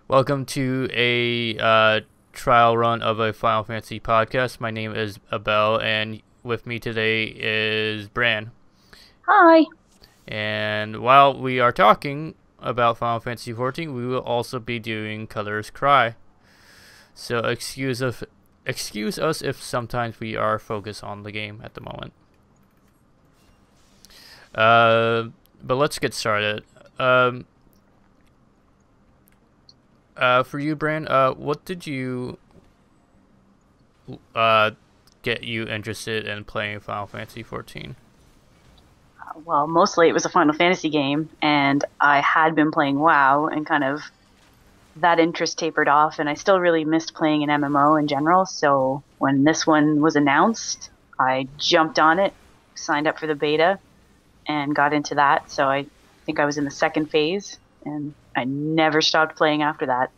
Welcome to a trial run of a Final Fantasy podcast. My name is Albel, and with me today is Bran. Hi. And while we are talking about Final Fantasy XIV, we will also be doing Colors Cry. So excuse us if sometimes we are focused on the game at the moment. But let's get started. For you, Bran, what did you get you interested in playing Final Fantasy XIV? Well, mostly it was a Final Fantasy game, and I had been playing WoW, and kind of that interest tapered off, and I still really missed playing an MMO in general, so when this one was announced, I jumped on it, signed up for the beta, and got into that, so I think I was in the second phase, and I never stopped playing after that.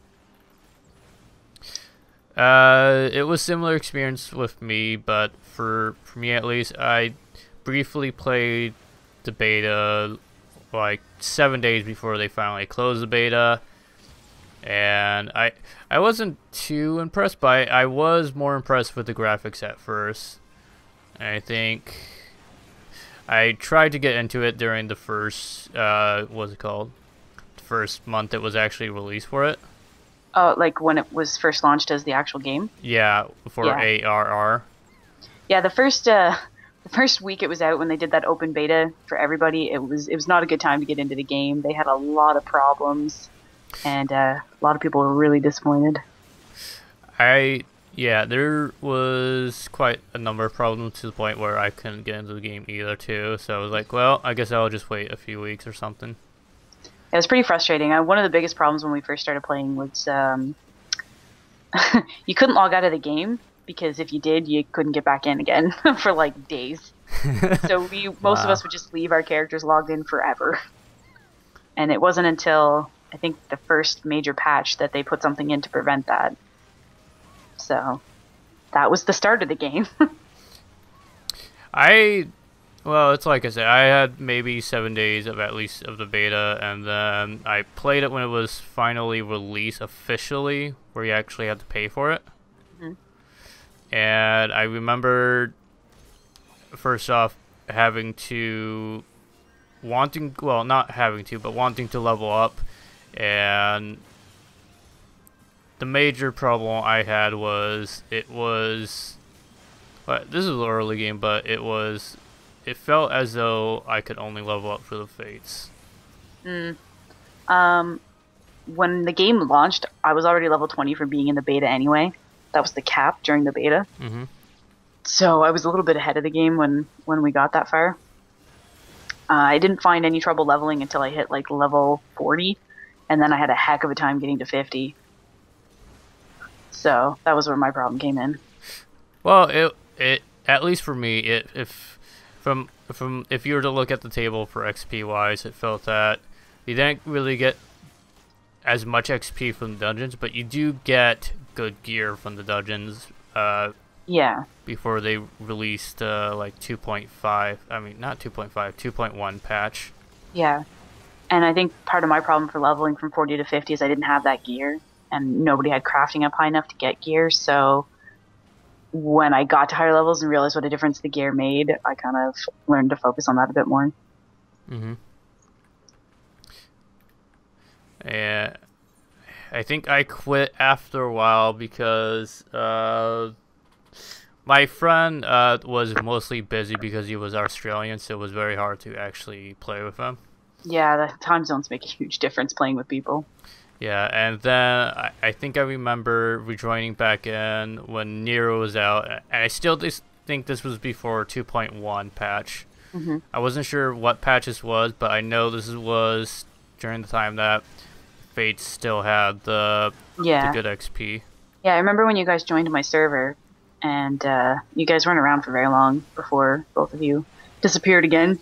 It was similar experience with me, but for me at least, I briefly played the beta like 7 days before they finally closed the beta, and I wasn't too impressed by it. I was more impressed with the graphics at first. I think I tried to get into it during the first what's it called? First month it was actually released for it. Oh, like when it was first launched as the actual game? Yeah, for ARR. Yeah, the first week it was out, when they did that open beta for everybody, it was not a good time to get into the game. They had a lot of problems, and a lot of people were really disappointed. Yeah, there was quite a number of problems to the point where I couldn't get into the game either too. So I was like, well, I guess I'll just wait a few weeks or something. It was pretty frustrating. One of the biggest problems when we first started playing was you couldn't log out of the game, because if you did, you couldn't get back in again for like days. So most of us would just leave our characters logged in forever. And it wasn't until I think the first major patch that they put something in to prevent that. So that was the start of the game. Well, it's like I said, I had maybe 7 days of at least of the beta, and then I played it when it was finally released officially, where you actually had to pay for it. Mm-hmm. And I remember, first off, wanting to level up, and the major problem I had was, this is an early game, but it felt as though I could only level up for the Fates. When the game launched, I was already level 20 from being in the beta anyway. That was the cap during the beta. Mm-hmm. So I was a little bit ahead of the game when we got that far. I didn't find any trouble leveling until I hit like level 40, and then I had a heck of a time getting to 50. So that was where my problem came in. Well, it at least for me, if you were to look at the table for XP wise, it felt that you didn't really get as much XP from the dungeons, but you do get good gear from the dungeons. Yeah. Before they released like 2.5, I mean not 2.5, 2.1 patch. Yeah. And I think part of my problem for leveling from 40 to 50 is I didn't have that gear, and nobody had crafting up high enough to get gear, so when I got to higher levels and realized what a difference the gear made, I kind of learned to focus on that a bit more. Mm-hmm. And I think I quit after a while because my friend was mostly busy because he was Australian, so it was very hard to actually play with him. Yeah, the time zones make a huge difference playing with people. Yeah, and then I think I remember rejoining back in when Nero was out, and I still think this was before 2.1 patch. Mm-hmm. I wasn't sure what patch this was, but I know this was during the time that Fate still had the good XP. Yeah, I remember when you guys joined my server, and you guys weren't around for very long before both of you disappeared again.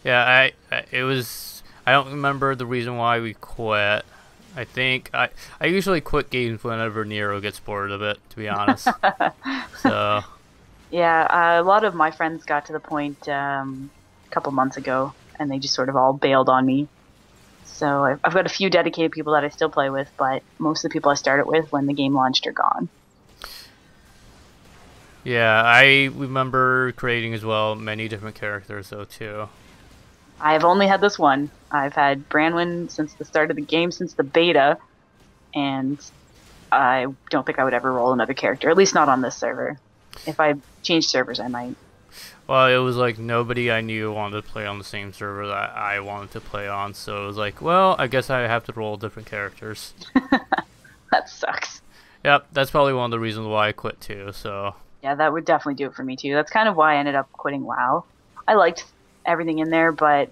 Yeah, I don't remember the reason why we quit. I think I usually quit games whenever Nero gets bored of it, to be honest. So Yeah, a lot of my friends got to the point a couple months ago, and they just sort of all bailed on me. So I've got a few dedicated people that I still play with, but most of the people I started with when the game launched are gone. yeah, I remember creating as well many different characters though too. I've only had this one. I've had Branwyn since the start of the game, since the beta, and I don't think I would ever roll another character, at least not on this server. If I changed servers, I might. Well, it was like nobody I knew wanted to play on the same server that I wanted to play on, so it was like, well, I guess I have to roll different characters. That sucks. Yep, that's probably one of the reasons why I quit too, so. Yeah, that would definitely do it for me too. That's kind of why I ended up quitting WoW. I liked everything in there, but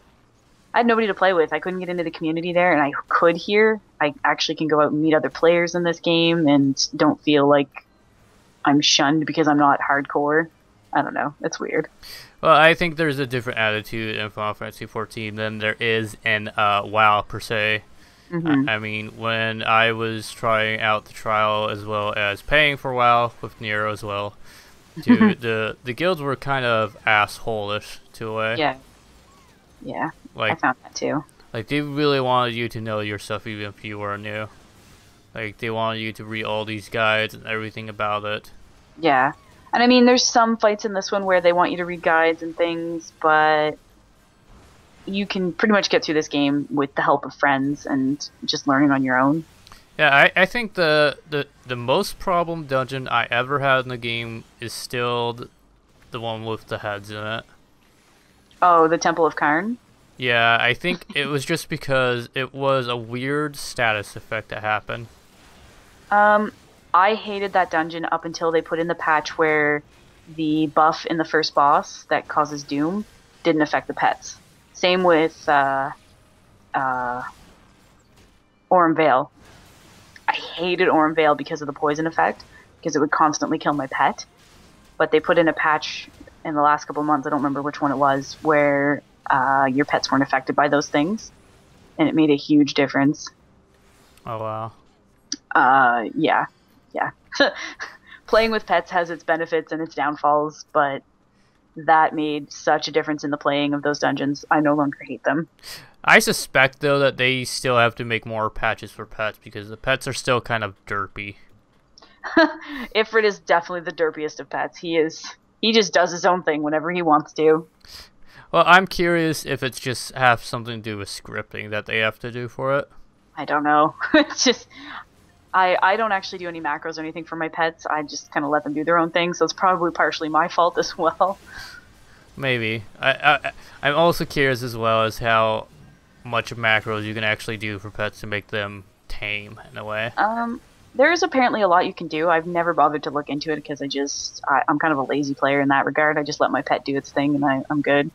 I had nobody to play with. I couldn't get into the community there, and I could here. I actually can go out and meet other players in this game and don't feel like I'm shunned because I'm not hardcore. I don't know. It's weird. Well, I think there's a different attitude in Final Fantasy XIV than there is in WoW per se. Mm-hmm. I mean, when I was trying out the trial as well as paying for WoW with Nero as well, dude, the guilds were kind of asshole-ish to a way. Yeah. Yeah, like, I found that too. Like, they really wanted you to know your stuff even if you were new. Like, they wanted you to read all these guides and everything about it. Yeah. And I mean, there's some fights in this one where they want you to read guides and things, but you can pretty much get through this game with the help of friends and just learning on your own. Yeah, I think the most problem dungeon I ever had in the game is still the one with the heads in it. Oh, the Temple of Karn? Yeah, I think it was just because it was a weird status effect that happened. I hated that dungeon up until they put in the patch where the buff in the first boss that causes doom didn't affect the pets. Same with Orem Vale. I hated Orem Vale because of the poison effect, because it would constantly kill my pet. But they put in a patch in the last couple of months, I don't remember which one it was, where your pets weren't affected by those things. And it made a huge difference. Oh, wow. Yeah. Playing with pets has its benefits and its downfalls, but that made such a difference in the playing of those dungeons. I no longer hate them. I suspect, though, that they still have to make more patches for pets, because the pets are still kind of derpy. Ifrit is definitely the derpiest of pets. He just does his own thing whenever he wants to. Well, I'm curious if it's just have something to do with scripting that they have to do for it. I don't know. It's just... I don't actually do any macros or anything for my pets. I just kind of let them do their own thing, so it's probably partially my fault as well. Maybe. I'm also curious as well as how much macros you can actually do for pets to make them tame in a way. There's apparently a lot you can do. I've never bothered to look into it because I'm kind of a lazy player in that regard. I just let my pet do its thing and I'm good.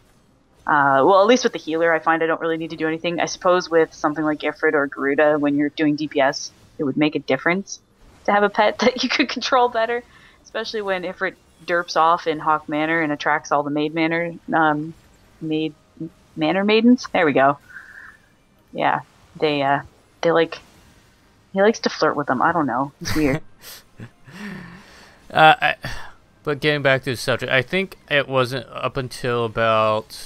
Well, at least with the healer, I find I don't really need to do anything. I suppose with something like Ifrit or Garuda, when you're doing DPS, it would make a difference to have a pet that you could control better, especially when Ifrit derps off in Hawk Manor and attracts all the Manor maidens. There we go. Yeah, he likes to flirt with them. I don't know. It's weird. But getting back to the subject, I think it wasn't up until about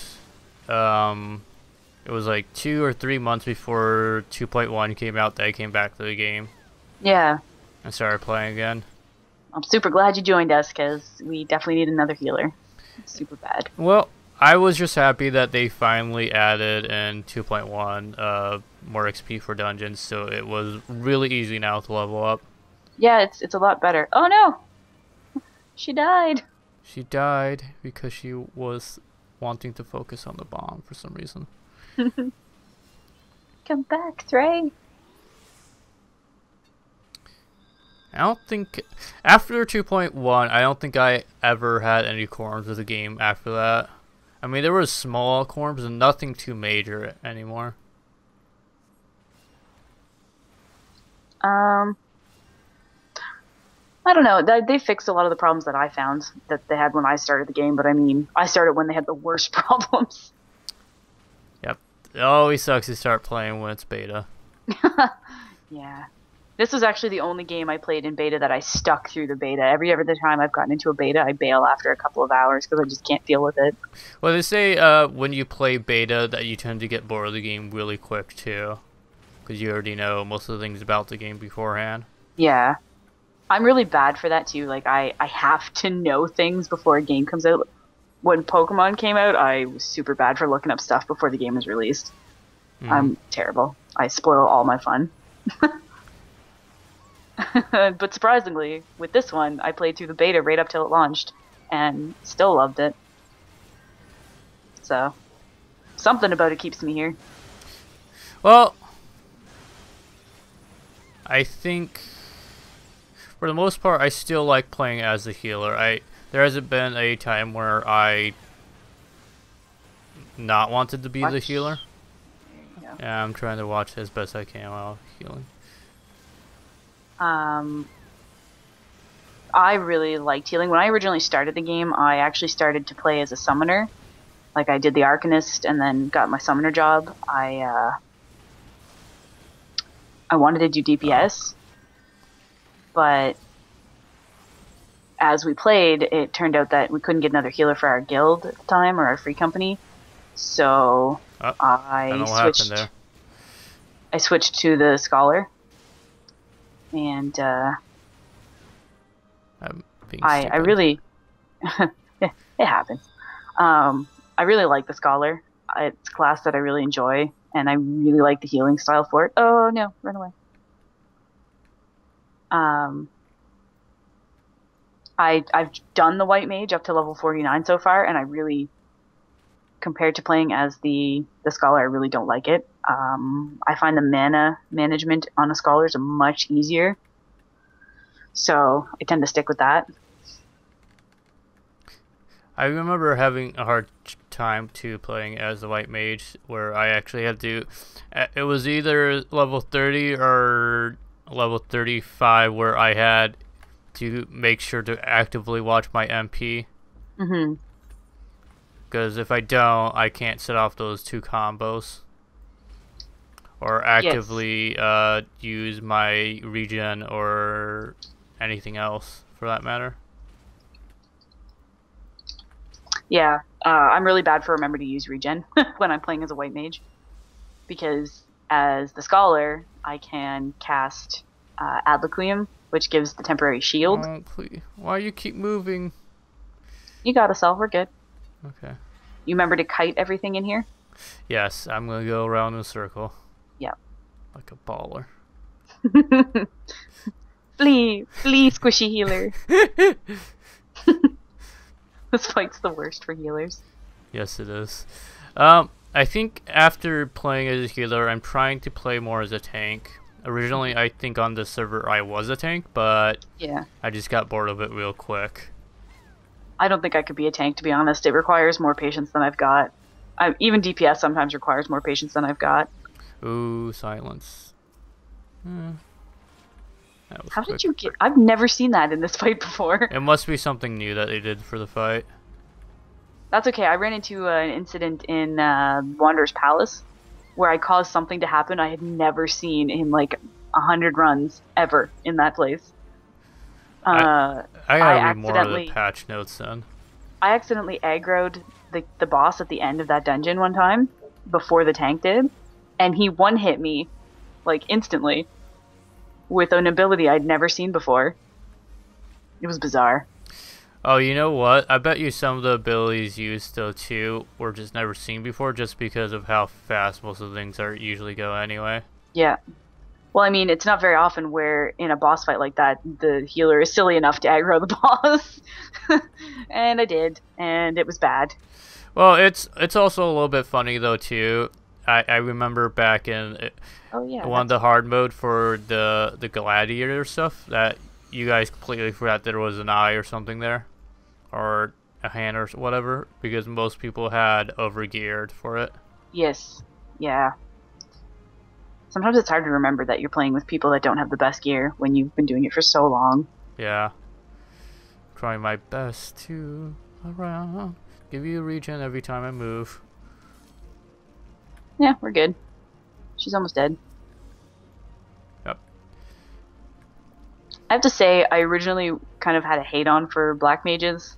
it was like 2 or 3 months before 2.1 came out that I came back to the game. Yeah. And started playing again. I'm super glad you joined us, because we definitely need another healer. It's super bad. Well, I was just happy that they finally added in 2.1 more XP for dungeons, so it was really easy now to level up. Yeah, it's a lot better. Oh no! She died. She died because she was wanting to focus on the bomb for some reason. Come back, Thray. I don't think... After 2.1, I don't think I ever had any corms with the game after that. I mean, there were small corms and nothing too major anymore. I don't know. They fixed a lot of the problems that I found that they had when I started the game, but I mean, I started when they had the worst problems. Yep. It always sucks to start playing when it's beta. Yeah. This was actually the only game I played in beta that I stuck through the beta. Every other time I've gotten into a beta, I bail after a couple of hours because I just can't deal with it. Well, they say when you play beta that you tend to get bored of the game really quick too, because you already know most of the things about the game beforehand. Yeah. I'm really bad for that too. Like I have to know things before a game comes out. When Pokemon came out, I was super bad for looking up stuff before the game was released. I'm terrible. I spoil all my fun. But surprisingly, with this one, I played through the beta right up till it launched, and still loved it. So, something about it keeps me here. Well, I think for the most part, I still like playing as the healer. There hasn't been a time where I not wanted to be the healer. Yeah, I'm trying to watch as best I can while healing. I really liked healing. When I originally started the game, I actually started to play as a summoner. Like I did the Arcanist and then got my summoner job. I wanted to do DPS, but as we played, it turned out that we couldn't get another healer for our guild at the time or our free company. So I switched to the Scholar. And I really it happens. I really like the Scholar. It's a class that I really enjoy, and I really like the healing style for it. Oh no, run away. I've done the White Mage up to level 49 so far, and I really, compared to playing as the Scholar, I really don't like it. I find the mana management on a Scholar is much easier, so I tend to stick with that. I remember having a hard time too playing as the White Mage, where I actually had to. It was either level 30 or level 35, where I had to make sure to actively watch my MP. Because if I don't, I can't set off those 2 combos. Or actively use my regen or anything else, for that matter. Yeah, I'm really bad for remembering to use regen when I'm playing as a White Mage. Because as the Scholar, I can cast Adloquium, which gives the temporary shield. Oh, please. Why you keep moving? You got us all, we're good. Okay. You remember to kite everything in here? Yes, I'm going to go around in a circle. Yeah. Like a baller. Flee, squishy healer. This fight's the worst for healers. Yes, it is. I think after playing as a healer, I'm trying to play more as a tank. Originally, I think on this server I was a tank, but yeah, I just got bored of it real quick. I don't think I could be a tank, to be honest. It requires more patience than I've got. Even DPS sometimes requires more patience than I've got. Ooh, silence. How did you get... I've never seen that in this fight before. It must be something new that they did for the fight. That's okay. I ran into an incident in Wanderer's Palace where I caused something to happen I had never seen in like 100 runs ever in that place. I gotta read more of the patch notes then. I accidentally aggroed the boss at the end of that dungeon one time before the tank did, and he one-hit me like instantly with an ability I'd never seen before. It was bizarre. Oh, you know what? I bet you some of the abilities used though too were just never seen before, just because of how fast most of the things are usually go anyway. Yeah. Well, I mean, it's not very often where in a boss fight like that, the healer is silly enough to aggro the boss. And I did, and it was bad. Well, it's also a little bit funny though too. I remember back in one of the hard mode for the gladiator stuff that you guys completely forgot there was an eye or something there, or a hand or whatever, because most people had overgeared for it. Yes. Yeah. Sometimes it's hard to remember that you're playing with people that don't have the best gear when you've been doing it for so long. Yeah. Trying my best to give you a regen every time I move. Yeah, we're good. She's almost dead. Yep. I have to say, I originally kind of had a hate on for black mages.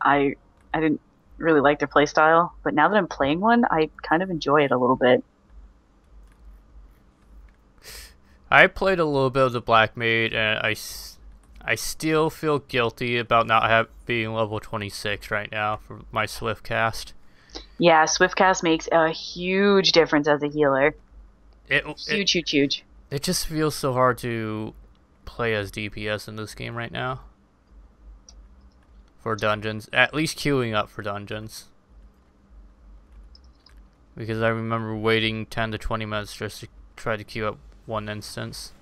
I didn't really like their playstyle, but now that I'm playing one, I kind of enjoy it a little bit. I played a little bit of the Black Mage, and I still feel guilty about not being level 26 right now for my Swift cast. Yeah, Swift cast makes a huge difference as a healer. Huge. It just feels so hard to play as DPS in this game right now. For dungeons. At least queuing up for dungeons. Because I remember waiting 10 to 20 minutes just to try to queue up one instance.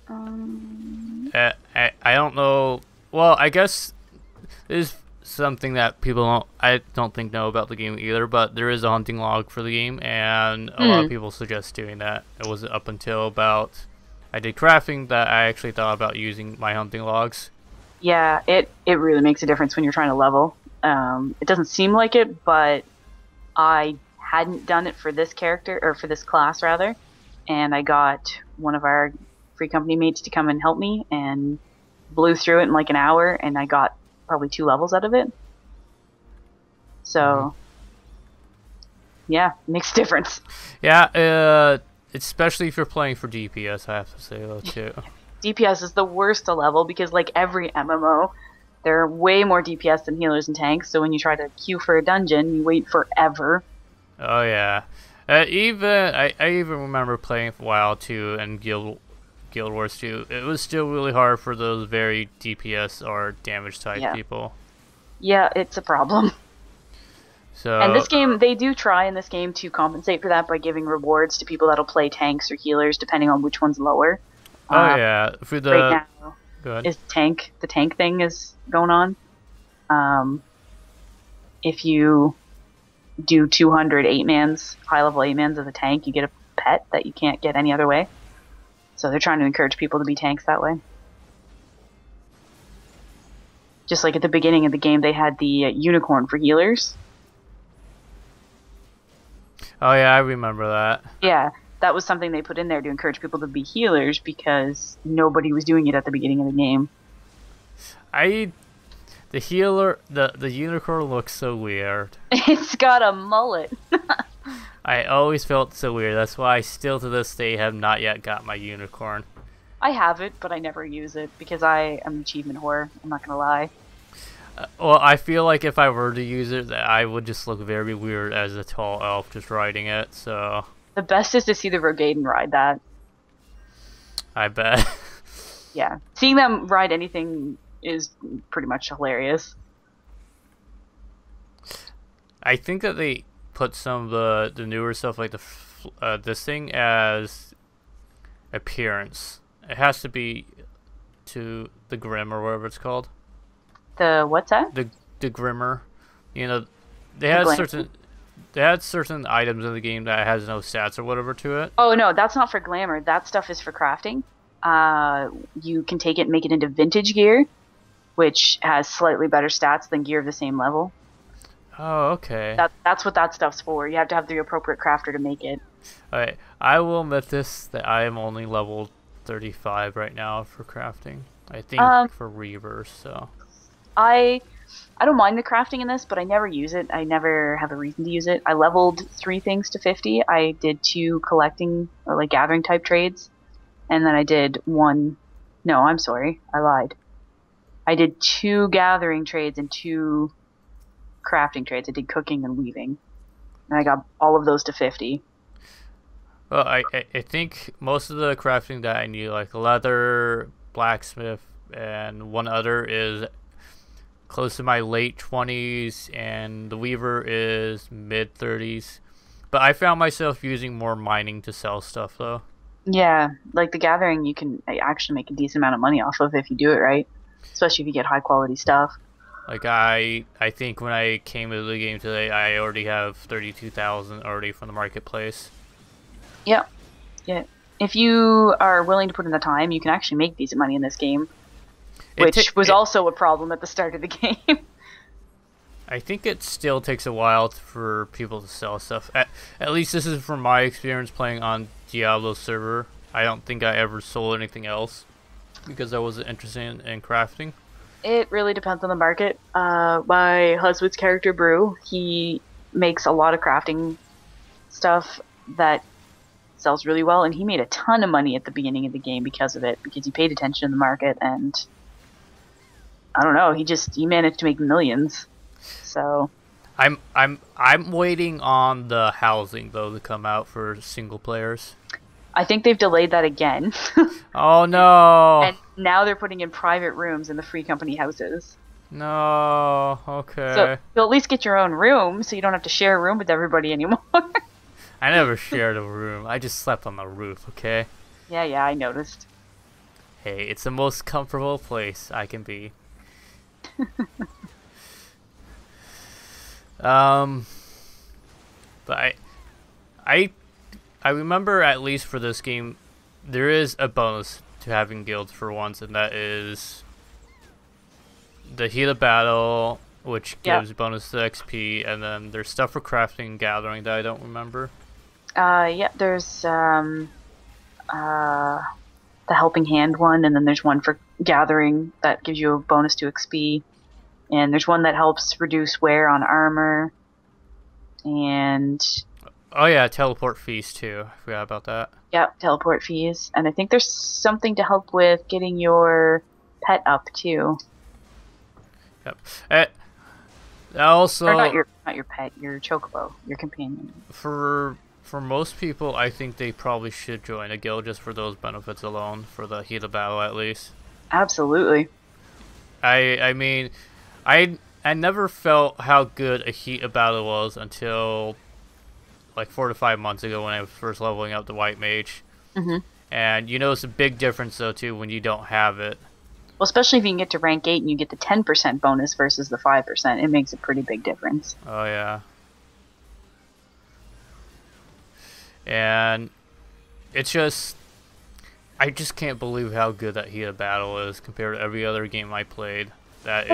I don't know. Well, I guess this is something that I don't think know about the game either, but there is a hunting log for the game, and a lot of people suggest doing that. It wasn't up until about I did crafting that I actually thought about using my hunting logs. Yeah, it really makes a difference when you're trying to level. It doesn't seem like it, but I hadn't done it for this character, or for this class rather, and I got one of our free company mates to come and help me, and blew through it in like an hour, and I got probably 2 levels out of it. So, yeah, makes a difference. Yeah, especially if you're playing for DPS, I have to say though too. DPS is the worst to level because, like every MMO, there are way more DPS than healers and tanks. So when you try to queue for a dungeon, you wait forever. Oh yeah, I even remember playing for WoW 2 and Guild Wars 2. It was still really hard for those very DPS or damage type people. Yeah, it's a problem. So, and this game, they do try in this game to compensate for that by giving rewards to people that'll play tanks or healers, depending on which one's lower. Oh yeah, for the right now is the tank thing is going on. If you do 200 8-mans, high level 8-mans of the tank, you get a pet that you can't get any other way. So they're trying to encourage people to be tanks that way. Just like at the beginning of the game, they had the unicorn for healers. Oh yeah, I remember that. Yeah, that was something they put in there to encourage people to be healers because nobody was doing it at the beginning of the game. The healer, the unicorn looks so weird. It's got a mullet. I always felt so weird. That's why I still to this day have not yet got my unicorn. I have it, but I never use it because I am an achievement whore. I'm not gonna lie. Well, I feel like if I were to use it, I would just look very weird as a tall elf just riding it. So the best is to see the Rogaden ride that. I bet. Yeah, seeing them ride anything is pretty much hilarious. I think that they put some of the newer stuff like this thing as appearance. It has to be to the Grim or whatever it's called. The what's that? The Grimmer. You know, they had certain items in the game that has no stats or whatever to it. Oh no, that's not for glamour. That stuff is for crafting. You can take it and make it into vintage gear, which has slightly better stats than gear of the same level. Oh, okay. That's what that stuff's for. You have to have the appropriate crafter to make it. Alright, I will admit that I am only level 35 right now for crafting. I think for Reavers, so. I don't mind the crafting in this, but I never use it. I never have a reason to use it. I leveled 3 things to 50. I did 2 collecting or like gathering type trades, and then I did 1. No, I'm sorry, I lied. I did 2 gathering trades and 2 crafting trades. I did cooking and weaving, and I got all of those to 50. Well, I think most of the crafting that I need, like leather, blacksmith, and one other, is close to my late 20s, and the weaver is mid 30s. But I found myself using more mining to sell stuff though. Yeah, like the gathering you can actually make a decent amount of money off of if you do it right, especially if you get high quality stuff. Like I think when I came into the game today, I already have 32,000 already from the marketplace. Yeah. If you are willing to put in the time, you can actually make decent money in this game. Which was also a problem at the start of the game. I think it still takes a while for people to sell stuff. At least this is from my experience playing on Diabolos Server. I don't think I ever sold anything else because I wasn't interested in crafting. It really depends on the market. My husband's character, Brew, he makes a lot of crafting stuff that sells really well, and he made a ton of money at the beginning of the game because of it, because he paid attention to the market, and I don't know, he managed to make millions. So I'm waiting on the housing though to come out for single players. I think they've delayed that again. Oh no. And now they're putting in private rooms in the free company houses. No, okay. So you'll at least get your own room, so you don't have to share a room with everybody anymore. I never shared a room. I just slept on the roof, okay? Yeah, I noticed. Hey, it's the most comfortable place I can be. But I remember, at least for this game, there is a bonus to having guilds for once, and that is the heat of battle, which gives bonus to XP, and then there's stuff for crafting and gathering that I don't remember. There's the helping hand one, and then there's one for gathering that gives you a bonus to XP, and there's one that helps reduce wear on armor, and oh yeah, teleport fees too. I forgot about that. Yep, teleport fees, and I think there's something to help with getting your pet up too. Yep. Also, or not your pet, your chocobo, your companion. For most people, I think they probably should join a guild just for those benefits alone, for the heat of battle at least. Absolutely. I mean, I never felt how good a heat of battle was until like 4 to 5 months ago when I was first leveling up the White Mage. Mm-hmm. And you notice a big difference though too when you don't have it. Well, especially if you can get to rank 8 and you get the 10% bonus versus the 5%, it makes a pretty big difference. Oh yeah. And it's just, I just can't believe how good that heat of battle is compared to every other game I played. That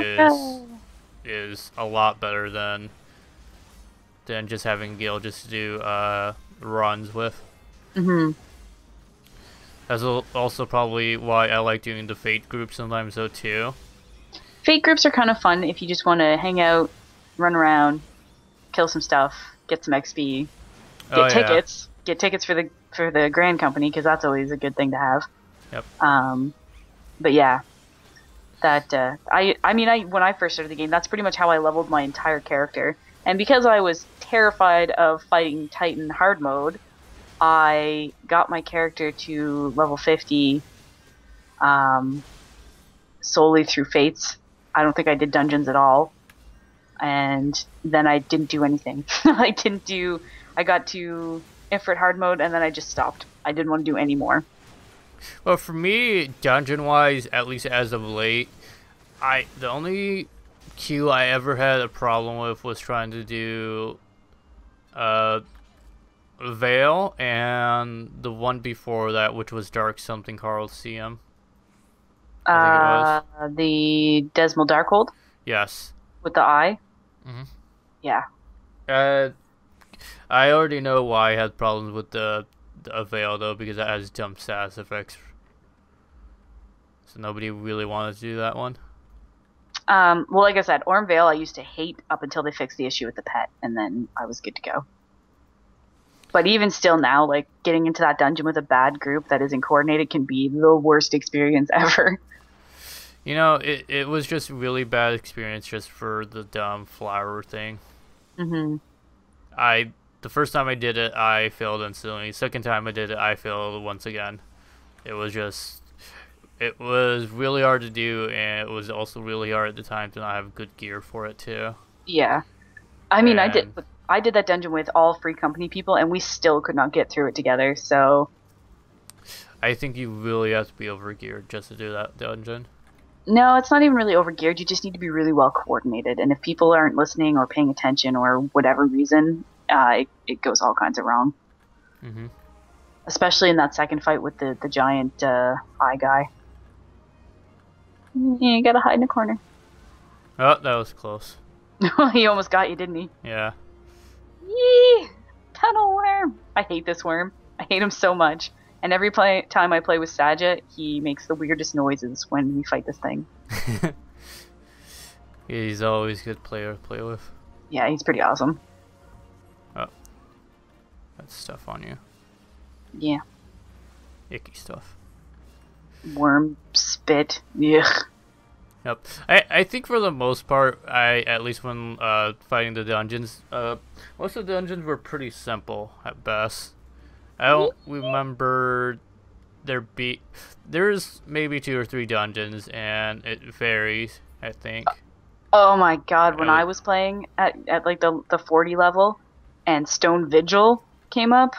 is a lot better than just having guild just to do runs with. Mm-hmm. That's also probably why I like doing the Fate group sometimes though too. Fate groups are kind of fun if you just want to hang out, run around, kill some stuff, get some XP, get tickets. Get tickets for the Grand Company, because that's always a good thing to have. Yep. But yeah, that when I first started the game, that's pretty much how I leveled my entire character. And because I was terrified of fighting Titan hard mode, I got my character to level 50 solely through fates. I don't think I did dungeons at all. And then I didn't do anything. I got to Ifrit hard mode, and then I just stopped. I didn't want to do any more. Well, for me, dungeon-wise, at least as of late, the only queue I ever had a problem with was trying to do Veil, and the one before that, which was Dark something Colosseum. The Desmal Darkhold? Yes. With the eye? Mm-hmm. Yeah. I already know why I had problems with the Veil though, because it has dumb status effects. So nobody really wanted to do that one. Well, like I said, Orm Veil I used to hate up until they fixed the issue with the pet, and then I was good to go. But even still now, like, getting into that dungeon with a bad group that isn't coordinated can be the worst experience ever. You know, it was just a really bad experience just for the dumb flower thing. Mm-hmm. The first time I did it, I failed instantly. Second time I did it, I failed once again. It was really hard to do, and it was also really hard at the time to not have good gear for it too. Yeah. I mean, I did that dungeon with all free company people, and we still could not get through it together, so... I think you really have to be overgeared just to do that dungeon. No, it's not even really overgeared. You just need to be really well coordinated, and if people aren't listening or paying attention or whatever reason, it goes all kinds of wrong. Mm-hmm. Especially in that second fight with the giant eye guy. Yeah, you gotta hide in a corner. Oh, that was close. He almost got you, didn't he? Yeah. Yee! Tunnel worm! I hate this worm. I hate him so much. And every time I play with Saja, he makes the weirdest noises when we fight this thing. He's always a good player to play with. Yeah, he's pretty awesome. Oh. That's stuff on you. Yeah. Icky stuff. Worm spit. Yuck. Yep. I think for the most part, at least when fighting the dungeons, most of the dungeons were pretty simple at best. I don't remember there's maybe 2 or 3 dungeons, and it varies, I think. Oh my god, when I was playing at like the 40 level and Stone Vigil came up,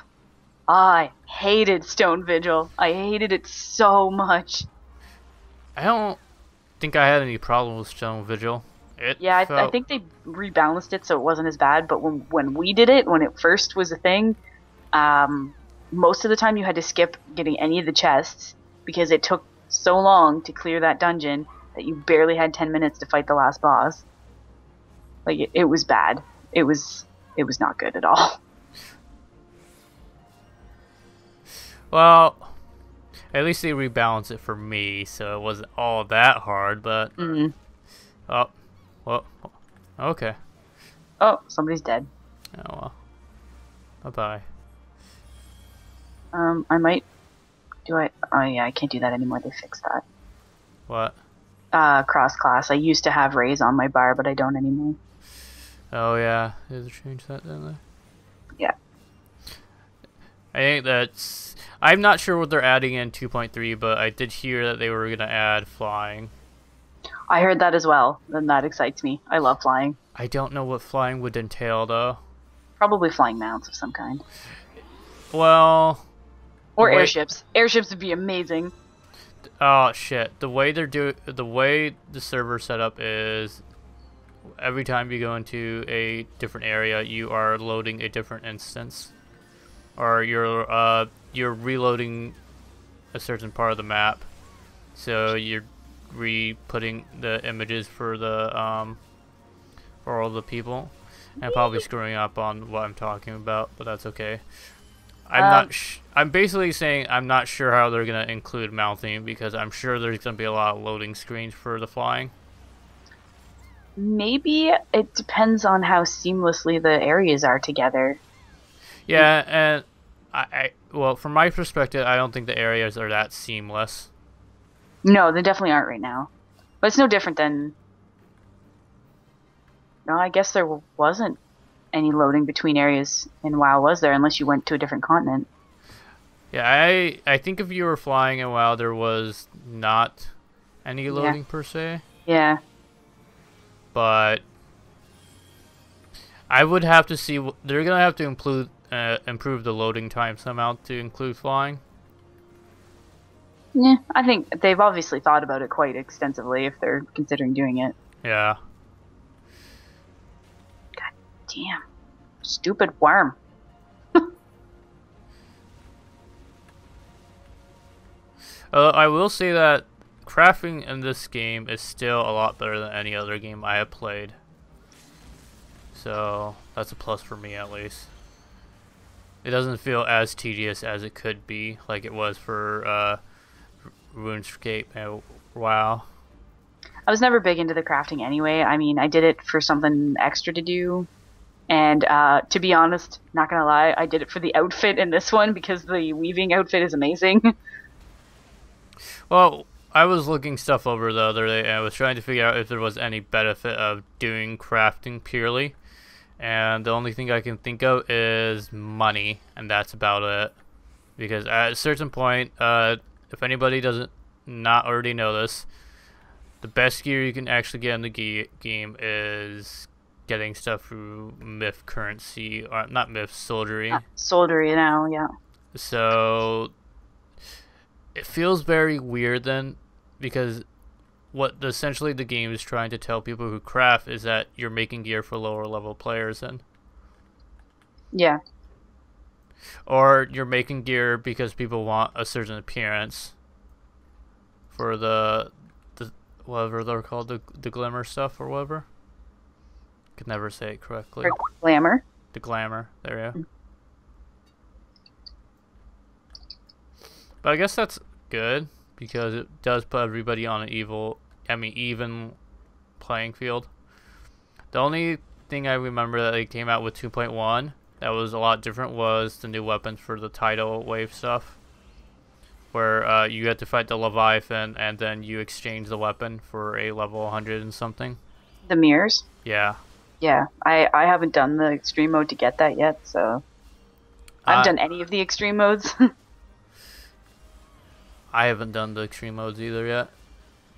I hated Stone Vigil. I hated it so much. I don't think I had any problem with Stone Vigil. I think they rebalanced it so it wasn't as bad, but when we did it, when it first was a thing, most of the time you had to skip getting any of the chests because it took so long to clear that dungeon that you barely had 10 minutes to fight the last boss. Like, it was bad. It was not good at all. Well, at least they rebalanced it for me, so it wasn't all that hard, but... Mm. Oh, well, okay. Oh, somebody's dead. Oh, well. Bye-bye. I might... Oh, yeah, I can't do that anymore. They fixed that. What? Cross-class. I used to have Rays on my bar, but I don't anymore. Oh, yeah. They changed that, didn't they? Yeah. I think that's... I'm not sure what they're adding in 2.3, but I did hear that they were going to add flying. I heard that as well, and that excites me. I love flying. I don't know what flying would entail, though. Probably flying mounts of some kind. Well... Or airships. Airships would be amazing. Oh, shit. The way the server set up is... Every time you go into a different area, you are loading a different instance. Or you're reloading a certain part of the map. So you're re-putting the images for for all the people. And probably screwing up on what I'm talking about, but that's okay. I'm basically saying I'm not sure how they're gonna include mounting because I'm sure there's gonna be a lot of loading screens for the flying. Maybe it depends on how seamlessly the areas are together. Yeah, and well, from my perspective, I don't think the areas are that seamless. No, they definitely aren't right now. But it's no different than... No, I guess there wasn't any loading between areas in WoW, was there? Unless you went to a different continent. Yeah, I think if you were flying in WoW, there was not any loading per se. Yeah. But I would have to see... They're going to have to improve the loading time somehow to include flying. Yeah, I think they've obviously thought about it quite extensively if they're considering doing it. Yeah. God damn. Stupid worm. I will say that crafting in this game is still a lot better than any other game I have played. So, that's a plus for me at least. It doesn't feel as tedious as it could be, like it was for RuneScape and WoW. I was never big into the crafting anyway. I mean, I did it for something extra to do. And to be honest, not gonna lie, I did it for the outfit in this one because the weaving outfit is amazing. Well, I was looking stuff over the other day and I was trying to figure out if there was any benefit of doing crafting purely. And the only thing I can think of is money, and that's about it. Because at a certain point, if anybody doesn't not already know this, the best gear you can actually get in the game is getting stuff through myth currency, or not myth, soldiery. Soldiery now, yeah. So it feels very weird then, because what essentially the game is trying to tell people who craft is that you're making gear for lower level players then. Yeah. Or you're making gear because people want a certain appearance for the whatever they're called, the glimmer stuff or whatever. could never say it correctly. Or glamour. The glamour. There you go. But I guess that's good because it does put everybody on an even playing field. The only thing I remember that they came out with 2.1 that was a lot different was the new weapons for the tidal wave stuff, where you had to fight the Leviathan and then you exchange the weapon for a level 100 and something. The mirrors? Yeah. Yeah, I haven't done the extreme mode to get that yet, so I haven't done any of the extreme modes. I haven't done the extreme modes either yet,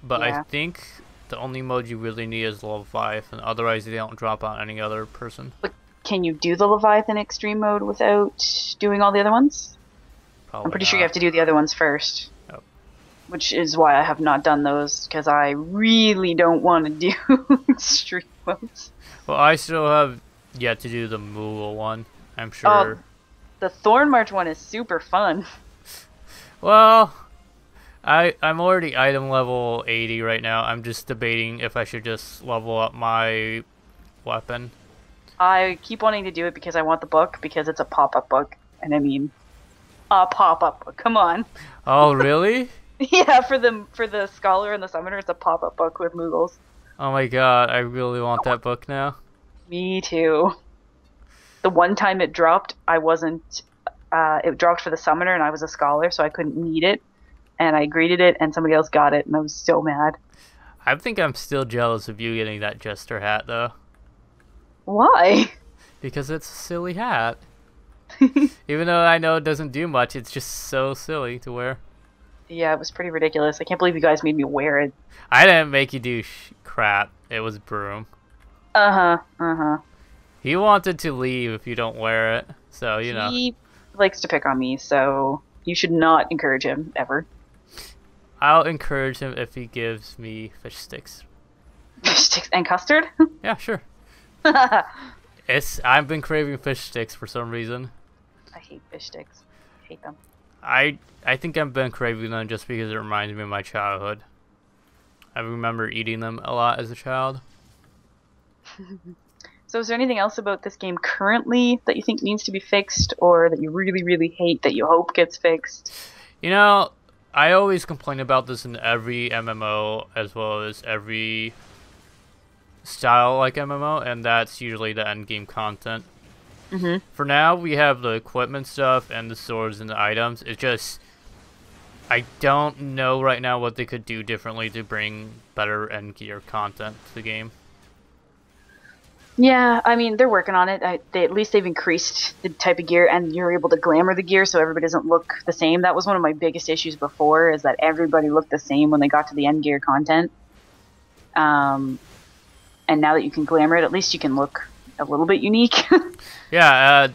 but Yeah. I think the only mode you really need is Leviathan, otherwise they don't drop on any other person. But can you do the Leviathan extreme mode without doing all the other ones? Probably I'm pretty not. sure you have to do the other ones first. Yep. Which is why I have not done those, because I really don't want to do extreme modes. Well, I still have yet to do the Moogle one, I'm sure. The Thorn March one is super fun. Well, I'm already item level 80 right now. I'm just debating if I should just level up my weapon. I keep wanting to do it because I want the book, because it's a pop-up book. And I mean, a pop-up book. Come on. Oh, really? Yeah, for the Scholar and the Summoner, it's a pop-up book with Moogles. Oh my god, I really want that book now. Me too. The one time it dropped, I wasn't... it dropped for the Summoner, and I was a Scholar, so I couldn't need it. And I greeted it, and somebody else got it, and I was so mad. I think I'm still jealous of you getting that Jester hat, though. Why? Because it's a silly hat. Even though I know it doesn't do much, it's just so silly to wear. Yeah, it was pretty ridiculous. I can't believe you guys made me wear it. I didn't make you do crap. It was Broom. Uh-huh. He wanted to leave if you don't wear it, so, you know. He likes to pick on me, so you should not encourage him, ever. I'll encourage him if he gives me fish sticks. Fish sticks and custard? Yeah, sure. I've been craving fish sticks for some reason. I hate fish sticks. I hate them. I think I've been craving them just because it reminds me of my childhood. I remember eating them a lot as a child. So is there anything else about this game currently that you think needs to be fixed, or that you really, really hate that you hope gets fixed? You know, I always complain about this in every MMO as well as every style like MMO, and that's usually the end game content. For now, we have the equipment stuff and the swords and the items. It's just, I don't know right now what they could do differently to bring better end gear content to the game. Yeah, I mean, they're working on it. At least they've increased the type of gear, and you're able to glamour the gear so everybody doesn't look the same. That was one of my biggest issues before, is that everybody looked the same when they got to the end gear content. And now that you can glamour it, at least you can look a little bit unique. Yeah,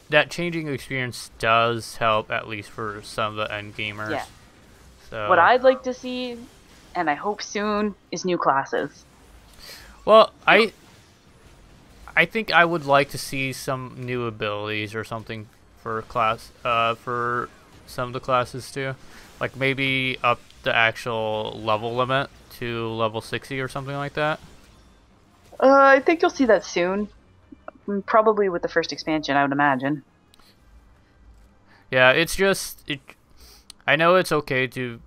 that changing experience does help, at least for some of the end gamers. Yeah. So, What I'd like to see, and I hope soon, is new classes. well, I think I would like to see some new abilities or something for for some of the classes too. Like maybe up the actual level limit to level 60 or something like that. I think you'll see that soon. Probably with the first expansion, I would imagine. Yeah, it's just I know it's okay to,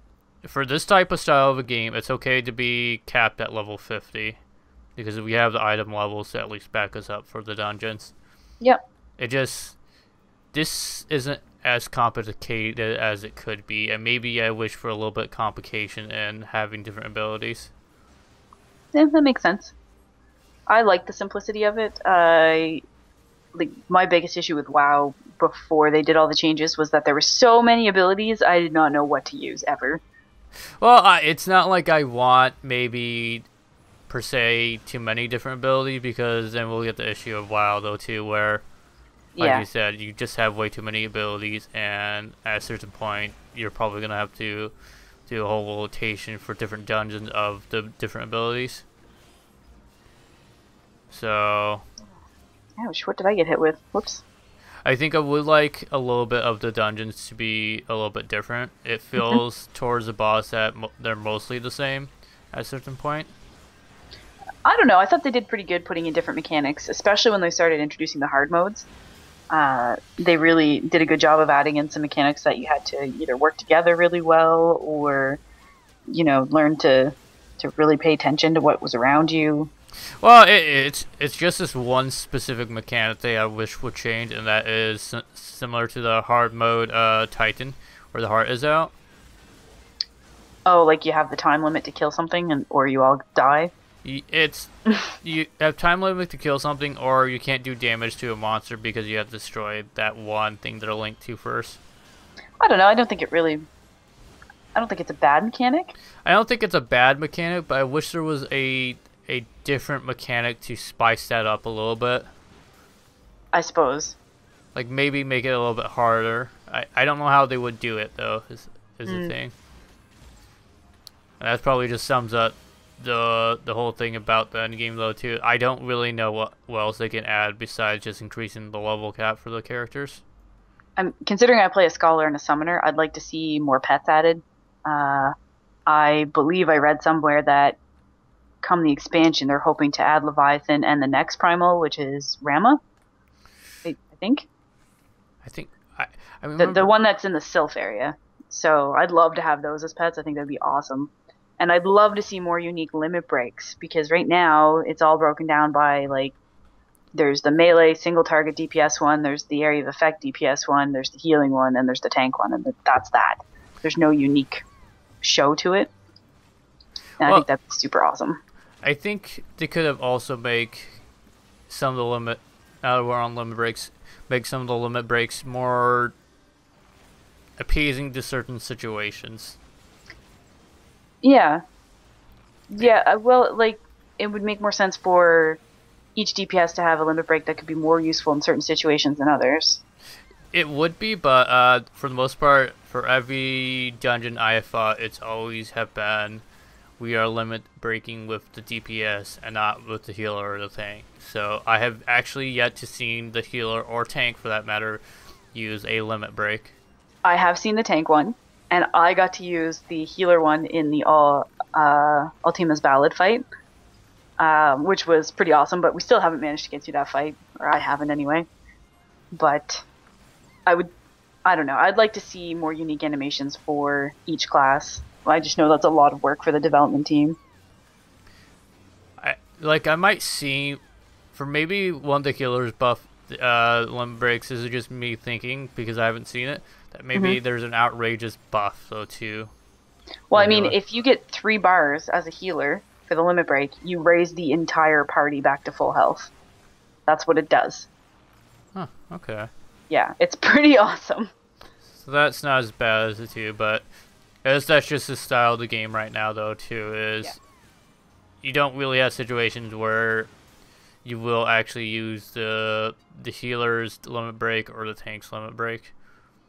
for this type of style of a game, it's okay to be capped at level 50 because we have the item levels to at least back us up for the dungeons. Yep. This isn't as complicated as it could be, and maybe I wish for a little bit of complication in having different abilities. Yeah, that makes sense. I like the simplicity of it. My biggest issue with WoW before they did all the changes was that there were so many abilities I did not know what to use ever. Well, it's not like I want maybe per se too many different abilities, because then we'll get the issue of WoW though too, where like you said, you just have way too many abilities, and at a certain point you're probably gonna have to do a whole rotation for different dungeons of the different abilities. So Ouch, what did I get hit with? Whoops. I think I would like a little bit of the dungeons to be a little bit different. It feels towards the boss that they're mostly the same at a certain point. I don't know. I thought they did pretty good putting in different mechanics, especially when they started introducing the hard modes. They really did a good job of adding in some mechanics that you had to either work together really well or, learn to really pay attention to what was around you. Well, it's just this one specific mechanic that I wish would change, and that is similar to the hard mode Titan, where the heart is out. Oh, like you have the time limit to kill something, or you all die? You have time limit to kill something, or you can't do damage to a monster because you have destroyed that one thing they're linked to first. I don't know. I don't think it's a bad mechanic. I don't think it's a bad mechanic, but I wish there was a different mechanic to spice that up a little bit. I suppose. Like maybe make it a little bit harder. I don't know how they would do it though. Is the thing. And that probably just sums up the whole thing about the endgame though too. I don't really know what else they can add besides just increasing the level cap for the characters. Considering I play a scholar and a summoner, I'd like to see more pets added. I believe I read somewhere that come the expansion, they're hoping to add Leviathan and the next primal, which is Rama. I think. I remember the one that's in the Sylph area. So I'd love to have those as pets. I think that'd be awesome. And I'd love to see more unique limit breaks, because right now it's all broken down by, like, there's the melee single target DPS one, there's the area of effect DPS one, there's the healing one, and there's the tank one, and that's that. There's no unique show to it. And I think that's super awesome. I think they could have also make some of the limit, now that we're on limit breaks, make some of the limit breaks more appeasing to certain situations. Yeah. Well, like, it would make more sense for each DPS to have a limit break that could be more useful in certain situations than others. It would be, but for the most part, for every dungeon I have fought, it's always have been we are limit breaking with the DPS and not with the healer or the tank. So I have actually yet to see the healer or tank, for that matter, use a limit break. I have seen the tank one, and I got to use the healer one in the Ultima's Ballad fight, which was pretty awesome, but we still haven't managed to get through that fight, or I haven't anyway. But I don't know, I'd like to see more unique animations for each class. I just know that's a lot of work for the development team. I might see, for maybe one of the healers buff limit breaks, this is just me thinking because I haven't seen it, that maybe there's an outrageous buff though too. Well, I mean, if you get 3 bars as a healer for the limit break, you raise the entire party back to full health. That's what it does. Huh, okay. Yeah, it's pretty awesome. So that's not as bad as the 2, but that's just the style of the game right now though too, is you don't really have situations where you will actually use the healer's limit break or the tank's limit break.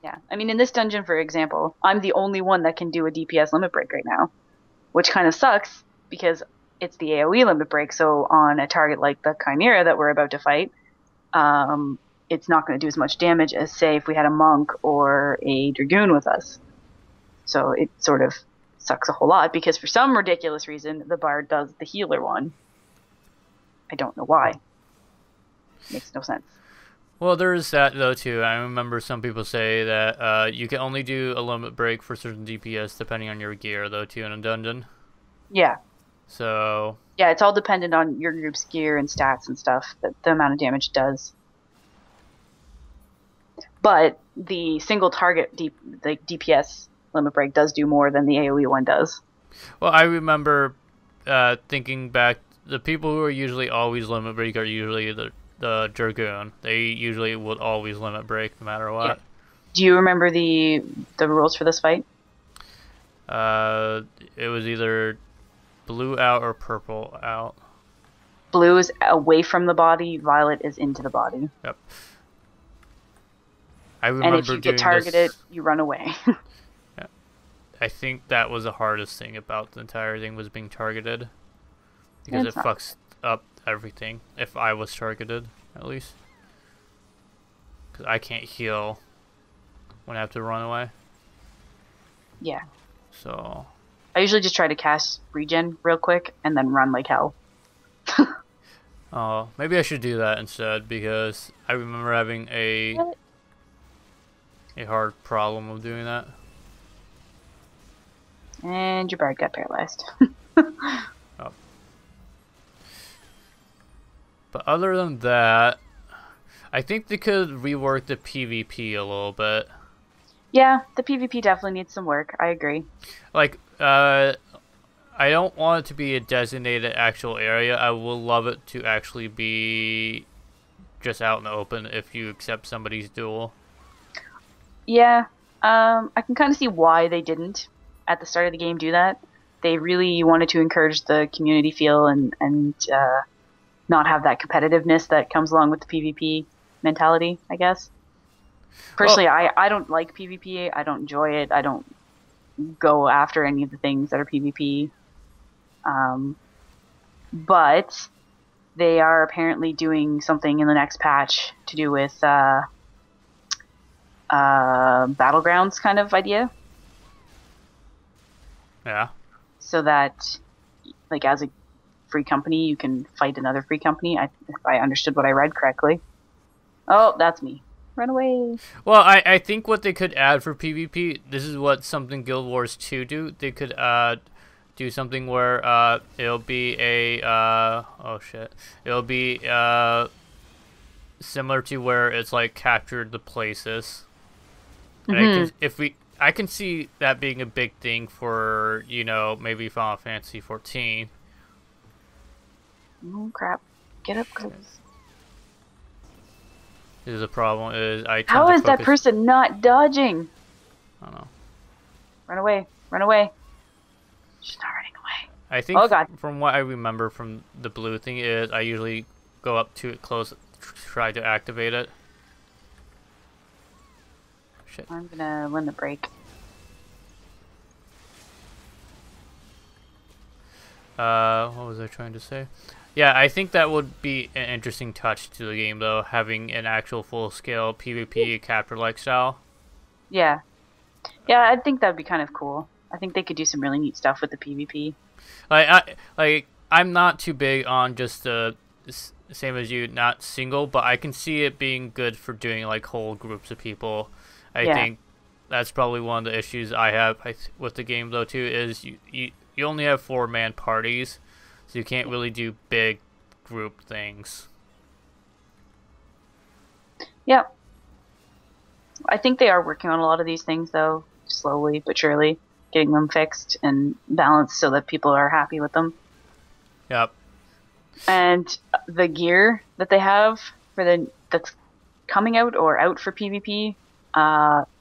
Yeah, I mean, in this dungeon, for example, I'm the only one that can do a DPS limit break right now, which kind of sucks because it's the AoE limit break, so on a target like the Chimera that we're about to fight, it's not going to do as much damage as, say, if we had a monk or a dragoon with us. So it sort of sucks a whole lot because for some ridiculous reason, the bard does the healer one. I don't know why. Makes no sense. Well, there is that though too. I remember some people say that you can only do a limit break for certain DPS depending on your gear though too in a dungeon. Yeah. So. Yeah, it's all dependent on your group's gear and stats and stuff, that the amount of damage it does. But the single target the DPS limit break does do more than the AoE one does. Well, I remember thinking back, the people who are usually always limit break are usually the Dragoon. They usually would always limit break no matter what. Yeah. Do you remember the rules for this fight? It was either blue out or purple out. Blue is away from the body, violet is into the body. Yep. I remember, and if you get targeted, you run away. Yeah. I think that was the hardest thing about the entire thing, was being targeted. Because it fucks up everything, if I was targeted, at least. Because I can't heal when I have to run away. Yeah. So. I usually just try to cast regen real quick and then run like hell. Oh, maybe I should do that instead because I remember having a hard problem of doing that. And your bird got paralyzed. Oh. But other than that, I think they could rework the PvP a little bit. Yeah, the PvP definitely needs some work. I agree. Like, I don't want it to be a designated actual area. I will love it to actually be just out in the open if you accept somebody's duel. Yeah, I can kind of see why they didn't at the start of the game do that. They really wanted to encourage the community feel and not have that competitiveness that comes along with the PvP mentality, I guess. Personally, well, I don't like PvP. I don't enjoy it. I don't go after any of the things that are PvP. But they are apparently doing something in the next patch to do with battlegrounds kind of idea. Yeah. So that, like, as a free company, you can fight another free company. If I understood what I read correctly. Oh, that's me. Run away. Well, I think what they could add for PvP, this is what something Guild Wars 2 do. They could do something where it'll be a oh shit. It'll be similar to where it's like captured the places. And I can see that being a big thing for, you know, maybe Final Fantasy 14. Oh crap. Get up close. Is the problem is How is that person not dodging? I don't know. Run away. Run away. She's not running away. I think from what I remember from the blue thing is I usually go up to it close, try to activate it. Shit. I'm gonna win the break. What was I trying to say? Yeah, I think that would be an interesting touch to the game, though, having an actual full-scale PvP capture-like style. Yeah. Yeah, I think that would be kind of cool. I think they could do some really neat stuff with the PvP. I'm not too big on just the same as you, not single, but I can see it being good for doing, like, whole groups of people. I think that's probably one of the issues I have with the game, though, too, is you only have 4-man parties. So you can't really do big group things. Yep. I think they are working on a lot of these things, though, slowly but surely, getting them fixed and balanced so that people are happy with them. Yep. And the gear that they have for that's coming out or out for PvP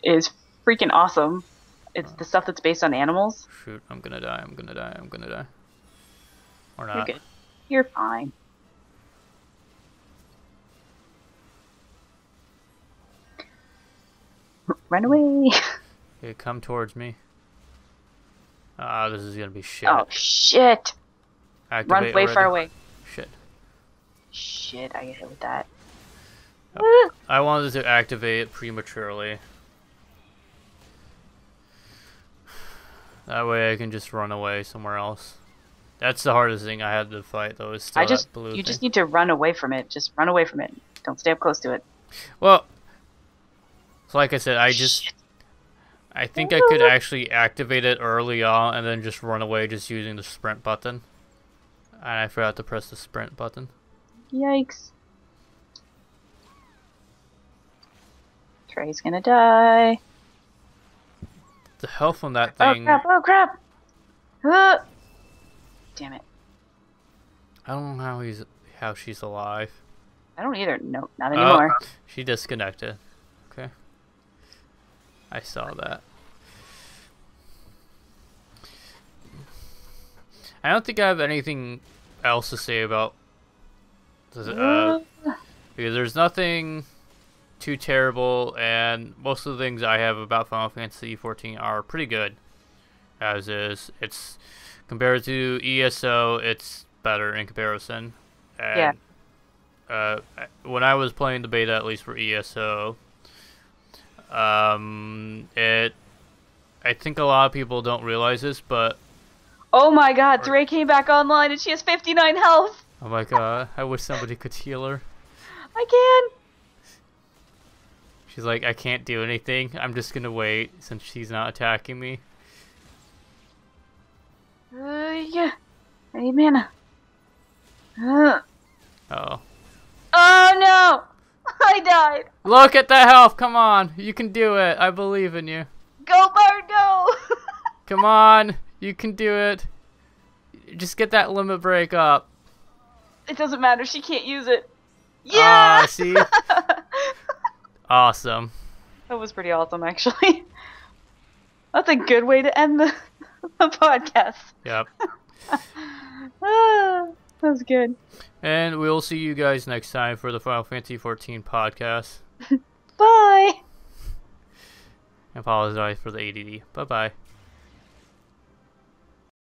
is freaking awesome. It's the stuff that's based on animals. Shoot, I'm gonna die. Or not. You're good. You're fine. Run away. Okay, come towards me. Ah, this is gonna be shit. Oh, shit. Activate Run way far away. Shit. Shit, I get hit with that. Oh, I wanted to activate it prematurely. That way I can just run away somewhere else. That's the hardest thing I had to fight, though, is still that blue thing. You just need to run away from it. Just run away from it. Don't stay up close to it. Well, so like I said, I think I could actually activate it early on and then just run away just using the sprint button. And I forgot to press the sprint button. Yikes. Trey's gonna die. The health on that thing... Oh crap! Damn it. I don't know how she's alive. I don't either. No, not anymore. She disconnected. Okay. I saw that. I don't think I have anything else to say about this, because there's nothing too terrible, and most of the things I have about Final Fantasy XIV are pretty good. As is, it's compared to ESO, it's better in comparison. And, when I was playing the beta, at least for ESO, I think a lot of people don't realize this, but oh my god, Threy came back online and she has 59 health! Oh my god, I wish somebody could heal her. I can. She's like, I can't do anything. I'm just gonna wait since she's not attacking me. Yeah. I need mana. Oh. Oh no! I died. Look at the health. Come on. You can do it. I believe in you. Go, Bard, go! Come on. You can do it. Just get that limit break up. It doesn't matter. She can't use it. Yeah! Ah, see? Awesome. That was pretty awesome, actually. That's a good way to end the podcast. Yep. That was good. And we'll see you guys next time for the Final Fantasy XIV podcast. Bye! I apologize for the ADD. Bye-bye.